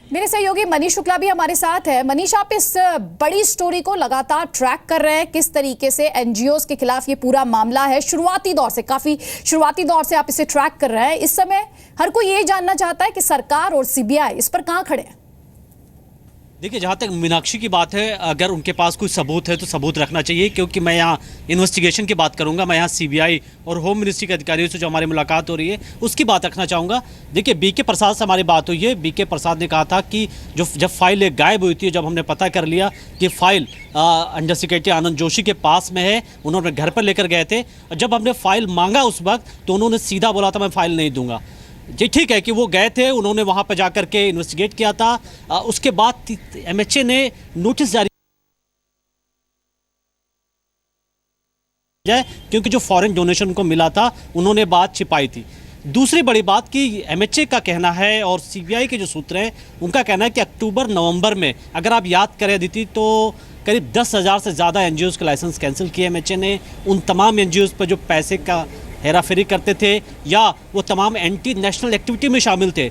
मेरे सहयोगी मनीष शुक्ला भी हमारे साथ है। मनीष, आप इस बड़ी स्टोरी को लगातार ट्रैक कर रहे हैं, किस तरीके से एनजीओज के खिलाफ ये पूरा मामला है। काफी शुरुआती दौर से आप इसे ट्रैक कर रहे हैं। इस समय हर कोई ये जानना चाहता है कि सरकार और सीबीआई इस पर कहां खड़े हैं। देखिए, जहाँ तक मीनाक्षी की बात है, अगर उनके पास कोई सबूत है तो सबूत रखना चाहिए, क्योंकि मैं यहाँ इन्वेस्टिगेशन की बात करूँगा। मैं यहाँ सीबीआई और होम मिनिस्ट्री के अधिकारियों से जो हमारी मुलाकात हो रही है उसकी बात रखना चाहूँगा। देखिए, बीके प्रसाद से हमारी बात हुई है। बीके प्रसाद ने कहा था कि जब फाइल एक गायब हुई थी, जब हमने पता कर लिया कि file under secretary Anand Joshi के पास में है, उन्होंने घर पर लेकर गए थे। और जब हमने फाइल मांगा उस वक्त तो उन्होंने सीधा बोला था मैं फाइल नहीं दूंगा। जी ठीक है कि वो गए थे, उन्होंने वहाँ पर जाकर के इन्वेस्टिगेट किया था। उसके बाद एमएचए ने नोटिस जारी, क्योंकि जो फॉरेन डोनेशन को मिला था उन्होंने बात छिपाई थी। दूसरी बड़ी बात कि एमएचए का कहना है और सीबीआई के जो सूत्र हैं उनका कहना है कि अक्टूबर नवंबर में, अगर आप याद करें अदिति, तो करीब 10,000 से ज़्यादा एनजीओज़ के लाइसेंस कैंसिल किए एमएचए ने। उन तमाम एनजीओज़ पर जो पैसे का हेरा फेरी करते थे या वो तमाम एंटी नेशनल एक्टिविटी में शामिल थे।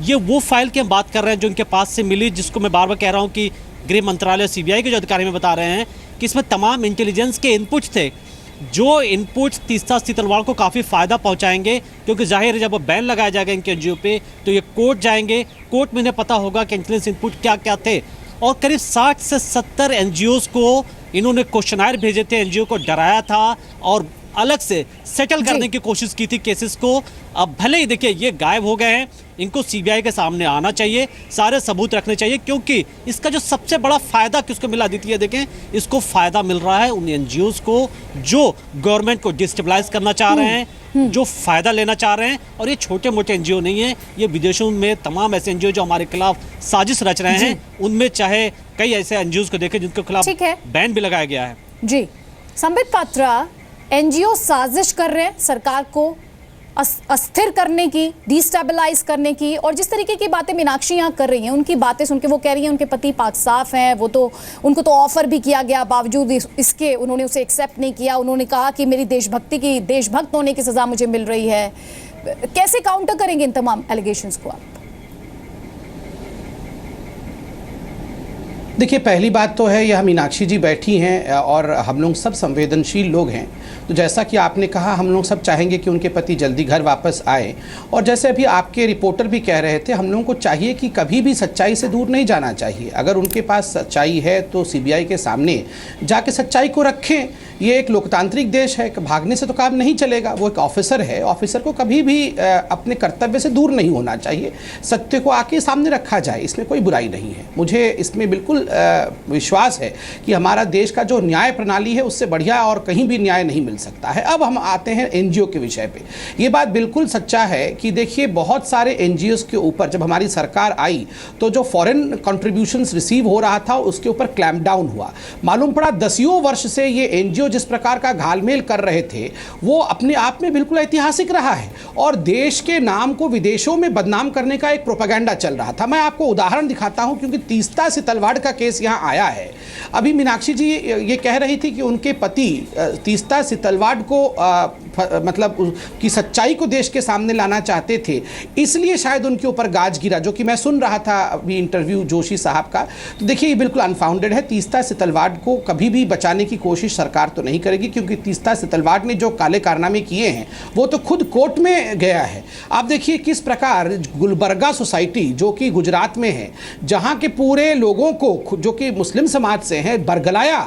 ये वो फाइल की हम बात कर रहे हैं जो उनके पास से मिली, जिसको मैं बार बार कह रहा हूँ कि गृह मंत्रालय सीबीआई के जो अधिकारी में बता रहे हैं कि इसमें तमाम इंटेलिजेंस के इनपुट्स थे, जो इनपुट्स तीस्ता तलवाड़ को काफ़ी फ़ायदा पहुंचाएंगे। क्योंकि जाहिर है जब बैन लगाया जाएगा इनके एनजीओ पे तो ये कोर्ट जाएंगे, कोर्ट में इन्हें पता होगा कि इंटेलिजेंस इनपुट क्या क्या थे। और करीब 60 से 70 एनजीओज़ को इन्होंने क्वेश्चनायर भेजे थे, एनजीओ को डराया था और अलग से सेटल करने की कोशिश की थी केसेस को। अब भले ही देखिए ये गायब हो गए हैं, इनको सीबीआई के सामने आना चाहिए, सारे सबूत रखने चाहिए, क्योंकि इसका जो सबसे बड़ा फायदा किसको मिला देती है, देखें इसको फायदा मिल रहा है उन एनजीओज़ को जो गवर्नमेंट को डिस्टेबलाइज करना चाह रहे हैं, जो फायदा लेना चाह रहे हैं। और ये छोटे मोटे एनजीओ नहीं है, ये विदेशों में तमाम ऐसे एनजीओ जो हमारे खिलाफ साजिश रच रहे हैं, उनमें चाहे कई ऐसे एनजीओज़ को देखें जिनके खिलाफ बैन भी लगाया गया है। जी, संबित पात्रा, एनजीओ साजिश कर रहे हैं सरकार को अस्थिर करने की, डिस्टेबलाइज करने की, और जिस तरीके की बातें मीनाक्षी यहाँ कर रही हैं, उनकी बातें सुन के वो कह रही हैं उनके पति पाक साफ हैं, वो तो उनको तो ऑफर भी किया गया, बावजूद इसके उन्होंने उसे एक्सेप्ट नहीं किया। उन्होंने कहा कि मेरी देशभक्त होने की सजा मुझे मिल रही है। कैसे काउंटर करेंगे इन तमाम एलिगेशंस को आप? देखिए, पहली बात तो है यह मीनाक्षी जी बैठी हैं और हम लोग सब संवेदनशील लोग हैं, तो जैसा कि आपने कहा हम लोग सब चाहेंगे कि उनके पति जल्दी घर वापस आए। और जैसे अभी आपके रिपोर्टर भी कह रहे थे, हम लोगों को चाहिए कि कभी भी सच्चाई से दूर नहीं जाना चाहिए। अगर उनके पास सच्चाई है तो सीबीआई के सामने जाके सच्चाई को रखें। ये एक लोकतांत्रिक देश है, भागने से तो काम नहीं चलेगा। वो एक ऑफिसर है, ऑफिसर को कभी भी अपने कर्तव्य से दूर नहीं होना चाहिए। सत्य को आके सामने रखा जाए, इसमें कोई बुराई नहीं है। मुझे इसमें बिल्कुल विश्वास है कि हमारा देश का जो न्याय प्रणाली है उससे बढ़िया और कहीं भी न्याय नहीं मिल सकता है। अब हम आते हैं एनजीओ के विषय पे। ये बात बिल्कुल सच्चा है कि देखिए, बहुत सारे एनजीओज़ के ऊपर जब हमारी सरकार आई तो जो फॉरेन कंट्रीब्यूशंस रिसीव हो रहा था उसके ऊपर क्लैम्प डाउन हुआ। मालूम पड़ा 10 वर्ष से ये एनजीओ जिस प्रकार का घालमेल कर रहे थे वो अपने आप में बिल्कुल ऐतिहासिक रहा है और देश के नाम को विदेशों में बदनाम करने का एक प्रोपेगेंडा चल रहा था। मैं आपको उदाहरण दिखाता हूं, क्योंकि तीस्ता तलवाड़ का केस यहां आया है। अभी मीनाक्षी जी ये कह रही थी कि उनके पति तीस्ता तलवाड़ को मतलब की सच्चाई को देश के सामने लाना चाहते थे, इसलिए शायद उनके ऊपर गाज गिरा, जो कि मैं सुन रहा था अभी इंटरव्यू जोशी साहब का। तो देखिए, ये बिल्कुल अनफाउंडेड है। तीस्ता तलवाड़ को कभी भी बचाने की कोशिश सरकार तो नहीं करेगी, क्योंकि तीस्ता तलवाड़ ने जो काले कारनामे किए हैं वो तो खुद कोर्ट में गया है। आप देखिए किस प्रकार गुलबर्गा सोसाइटी जो कि गुजरात में है, जहाँ के पूरे लोगों को जो कि मुस्लिम समाज से हैं बरगलाया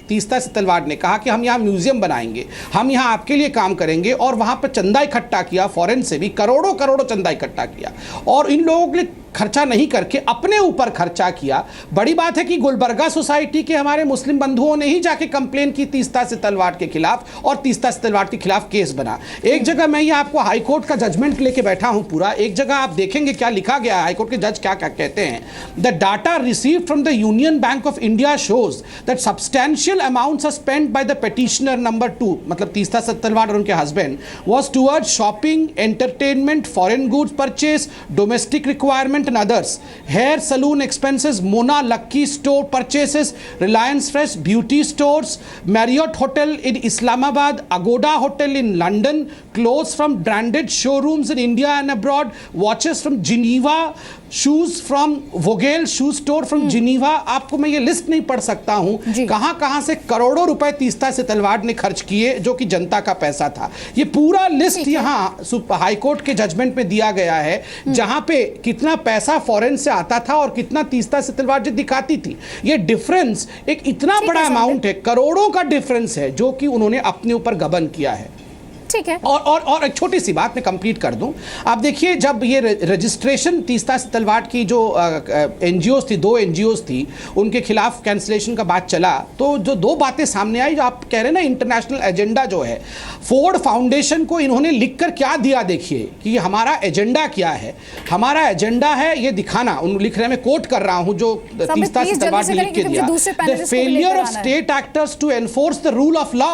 तीस्ता तलवाड़ ने, कहा कि हम यहाँ म्यूजियम बनाएंगे, हम यहाँ आपके लिए काम करेंगे, और वहाँ पर चंदा इकट्ठा किया, फॉरेन से भी करोड़ों करोड़ों चंदा इकट्ठा किया और इन लोगों के लिए खर्चा नहीं करके अपने ऊपर खर्चा किया। बड़ी बात है कि गुलबर्गा सोसाइटी के हमारे मुस्लिम बंधुओं ने ही जाके कंप्लेन की तीस्ता तलवाड़ के खिलाफ और तीस्ता तलवाड़ के खिलाफ केस बना। एक जगह मैं ये आपको हाई कोर्ट का जजमेंट लेके बैठा हूं पूरा, एक जगह आप देखेंगे क्या लिखा गया है, हाई कोर्ट के जज क्या क्या कहते हैं। The data received from the Union Bank of India shows that substantial amounts are spent by the petitioner number 2, मतलब तीस्ता तलवाड़ और उनके husband, was towards shopping, entertainment, foreign goods purchase, domestic requirement and others, hair salon expenses, Mona Lucky store purchases, Reliance Fresh beauty stores, Marriott Hotel in Islamabad, Agoda Hotel in London, clothes from branded showrooms in India and abroad, watches from Geneva, shoes from Vogel shoe store from Geneva, आपको मैं ये list नहीं पढ़ सकता हूं कहां कहां से करोड़ों रुपए तीस्ता सेतलवाड ने खर्च किए जो कि जनता का पैसा था। ये पूरा लिस्ट यहां हाई कोर्ट के जजमेंट में दिया गया है, जहां पे कितना पैसा फॉरेन से आता था और कितना तीस्ता सेतलवाड जो दिखाती थी। ये डिफरेंस एक इतना बड़ा अमाउंट है, करोड़ों का डिफरेंस है जो कि उन्होंने अपने ऊपर गबन किया है। ठीक है। और एक छोटी सी बात मैं कंप्लीट कर दूं। आप देखिए, जब ये रजिस्ट्रेशन तीस्ता सेतलवाड की जो एनजीओज थी, 2 एनजीओज थी, उनके खिलाफ कैंसिलेशन का बात चला, तो जो 2 बातें सामने आई, जो आप कह रहे हैं ना इंटरनेशनल एजेंडा जो है, फोर्ड फाउंडेशन को इन्होंने लिखकर क्या दिया, देखिए कि हमारा एजेंडा क्या है। हमारा एजेंडा है ये दिखाना, उन लिख रहे हैं, मैं कोट कर रहा हूं जो तीस्ता सेतलवाड ने लिख के दिया, the failure of state actors to enforce the rule of law.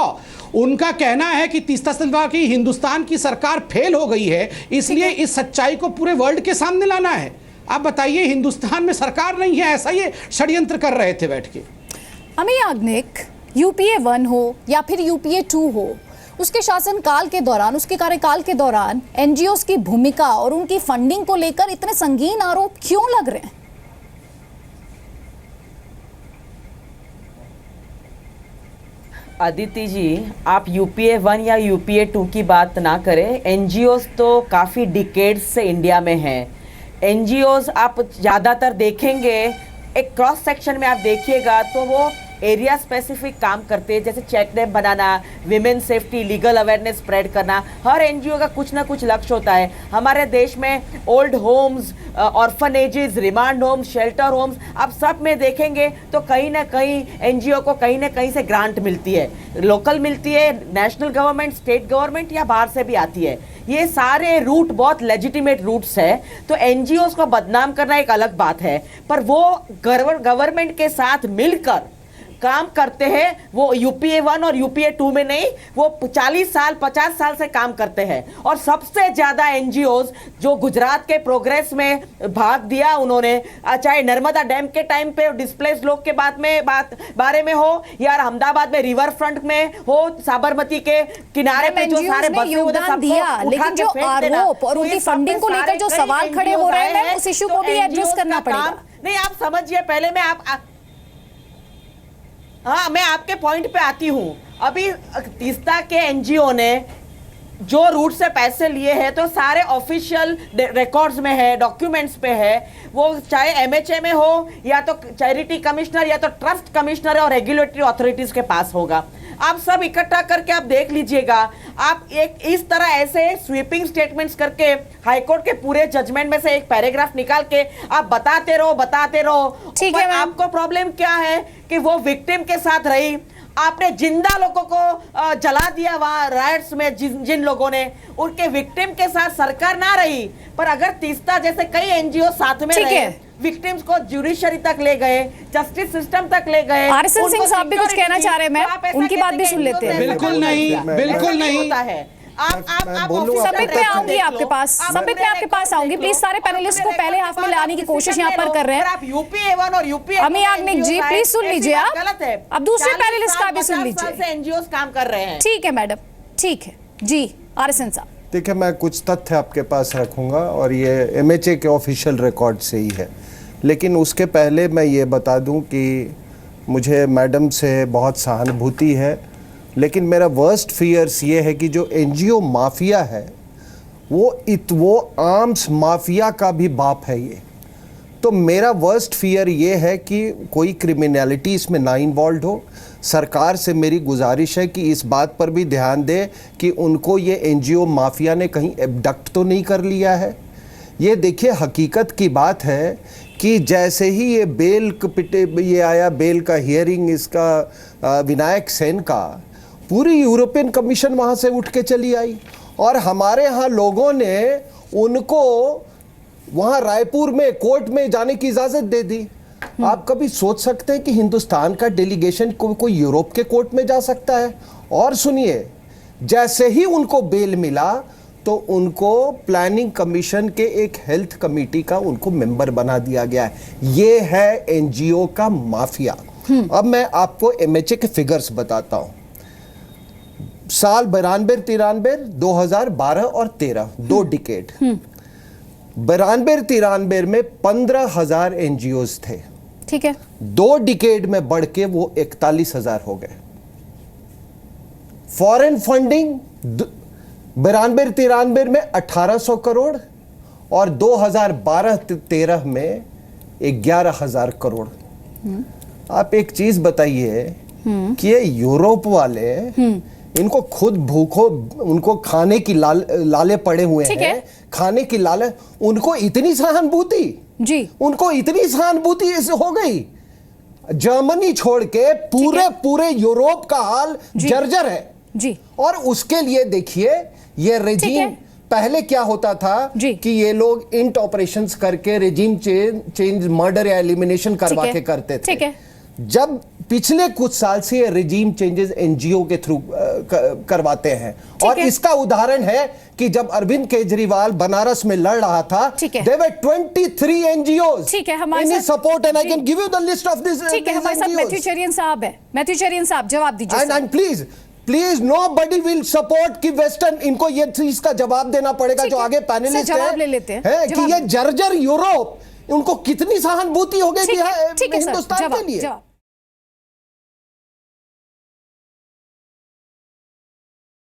उनका कहना है कि तीस्ता सेतलवाड की हिंदुस्तान की सरकार फेल हो गई है, इसलिए इस सच्चाई को पूरे वर्ल्ड के सामने लाना है। आप बताइए, हिंदुस्तान में सरकार नहीं है, ऐसा ये षड्यंत्र कर रहे थे बैठ के। अमी याज्ञनिक, यूपीए 1 हो या फिर यूपीए 2 हो, उसके शासनकाल के दौरान, उसके कार्यकाल के दौरान एनजीओज की भूमिका और उनकी फंडिंग को लेकर इतने संगीन आरोप क्यों लग रहे हैं? अदिति जी, आप यूपीए 1 या यूपीए 2 की बात ना करें। एनजीओज तो काफ़ी डिकेड्स से इंडिया में हैं। एनजीओज आप ज़्यादातर देखेंगे, एक क्रॉस सेक्शन में आप देखिएगा तो वो एरिया स्पेसिफिक काम करते हैं, जैसे चेक डैम बनाना, women safety, legal awareness spread करना। हर एनजीओ का कुछ ना कुछ लक्ष्य होता है। हमारे देश में old homes, orphanages, remand homes, shelter homes, आप सब में देखेंगे तो कहीं ना कहीं एनजीओ को कहीं ना कहीं से ग्रांट मिलती है, लोकल मिलती है, नेशनल गवर्नमेंट, स्टेट गवर्नमेंट या बाहर से भी आती है। ये सारे रूट बहुत लेजिटिमेट रूट्स है, तो एनजीओज को बदनाम करना एक अलग बात है, पर वो गवर्नमेंट के साथ मिलकर काम करते हैं। वो यूपीए 1 और यूपीए 2 में नहीं, वो 40 साल 50 साल से काम करते हैं। और सबसे ज्यादा एनजीओज जो गुजरात के प्रोग्रेस में भाग दिया उन्होंने, चाहे नर्मदा डैम के टाइम पे डिस्प्लेस लोग के बारे में हो, या अहमदाबाद में रिवर फ्रंट में हो, साबरमती के किनारे पे जो सारे योगदान दिया, लेकिन जो आरोप और उनकी फंडिंग को लेकर जो सवाल खड़े हो रहे हैं, उस इशू को भी एड्रेस करना पड़ेगा। नहीं, आप समझिए, पहले मैं मैं आपके पॉइंट पे आती हूं। अभी तीस्ता के एनजीओ ने जो रूट से पैसे लिए हैं तो सारे ऑफिशियल रिकॉर्ड्स में है, डॉक्यूमेंट्स पे है। वो चाहे एमएचए में हो, या तो चैरिटी कमिश्नर, या तो ट्रस्ट कमिश्नर और रेगुलेटरी अथॉरिटीज के पास होगा। आप सब इकट्ठा करके आप देख लीजिएगा। आप एक इस तरह ऐसे स्वीपिंग स्टेटमेंट्स करके हाईकोर्ट के पूरे जजमेंट में से एक पैराग्राफ निकाल के आप बताते रहो। ठीक है, आपको प्रॉब्लम क्या है कि वो विक्टिम के साथ रही, आपने जिंदा लोगों को जला दिया वहां राइट्स में, जिन लोगों ने, उनके विक्टिम के साथ सरकार ना रही। पर अगर तीस्ता जैसे कई एनजीओ साथ में रहे, विक्टिम्स को जुडिशरी तक ले गए, जस्टिस सिस्टम तक ले गए। आरएसएन सिंह साहब भी कुछ कहना चाह रहे हैं, मैं उनकी बात भी सुन लेते हैं। बिल्कुल नहीं, बिल्कुल नहीं होता है। संबित में आऊंगी आपके पास, संबित में आपके पास आऊंगी। प्लीज सारे पैनलिस्ट को पहले हाफ में लाने की कोशिश यहाँ पर कर रहे हैं। आप यूपीए 1 और यूपीए अमी याज्ञनिक जी प्लीज सुन लीजिए आप, गलत है। अब दूसरे पैनलिस्ट का भी सुन लीजिए। से एनजीओस काम कर रहे हैं। ठीक है मैडम, ठीक है जी। आरएसएन साहब, देखिए, मैं कुछ तथ्य आपके पास रखूंगा और ये एमएचए के ऑफिशियल रिकॉर्ड से ही है, लेकिन उसके पहले मैं ये बता दूं कि मुझे मैडम से बहुत सहानुभूति है, लेकिन मेरा वर्स्ट फियर्स ये है कि जो एनजीओ माफिया है वो आर्म्स माफिया का भी बाप है ये। तो मेरा वर्स्ट फियर ये है कि कोई क्रिमिनलिटी इसमें ना इन्वॉल्व हो। सरकार से मेरी गुजारिश है कि इस बात पर भी ध्यान दे कि उनको ये एनजीओ माफिया ने कहीं एबडक्ट तो नहीं कर लिया है। ये देखिए, हकीकत की बात है कि जैसे ही ये आया बेल का हियरिंग इसका विनायक सेन का, पूरी यूरोपियन कमीशन वहाँ से उठ के चली आई और हमारे यहाँ लोगों ने उनको वहाँ रायपुर में कोर्ट में जाने की इजाज़त दे दी। आप कभी सोच सकते हैं कि हिंदुस्तान का डेलीगेशन कोई यूरोप के कोर्ट में जा सकता है? और सुनिए, जैसे ही उनको बेल मिला तो उनको प्लानिंग कमीशन के एक हेल्थ कमेटी का उनको मेंबर बना दिया गया है। ये है एनजीओ का माफिया। अब मैं आपको एमएचए के फिगर्स बताता हूं। साल 92-93, 2012 और 13, 2 डिकेड, 92-93 में 15,000 एनजीओज थे, ठीक है, 2 डिकेड में बढ़ के वो 41,000 हो गए। फॉरेन फंडिंग 92-93 में 1800 करोड़ और 2012-13 में 11,000 करोड़। आप एक चीज बताइए कि ये यूरोप वाले, इनको खुद भूखो, उनको खाने की लाले पड़े हुए ठीक हैं, है। खाने की लाले, उनको इतनी सहानुभूति, जी, उनको इतनी सहानुभूति हो गई। जर्मनी छोड़ के पूरे यूरोप का हाल जर्जर है जी, और उसके लिए देखिए ये रेजिम, पहले क्या होता था कि ये लोग इंट ऑपरेशंस करके रेजिम चेंज, मर्डर या एलिमिनेशन करवा के करते थे। ठीक है, जब पिछले कुछ साल से ये रेजिम चेंजेस एनजीओ के थ्रू करवाते हैं, और इसका उदाहरण है कि जब अरविंद केजरीवाल बनारस में लड़ रहा था, there were 23 NGOs ठीक है, हमारे in his साथ support, and I can give you the list of this. ठीक है, हमारे साथ मैथ्यू चेरियन साहब है। मैथ्यू चेरियन साहब जवाब दीजिए। And please nobody will support कि वेस्टर्न, इनको ये चीज का जवाब देना पड़ेगा जो आगे पैनलिस्ट जवाब ले लेते हैं कि ये जर्जर यूरोप, उनको कितनी सहानुभूति हो गई ठीक है, हिंदुस्तान सर, के लिए। जवाब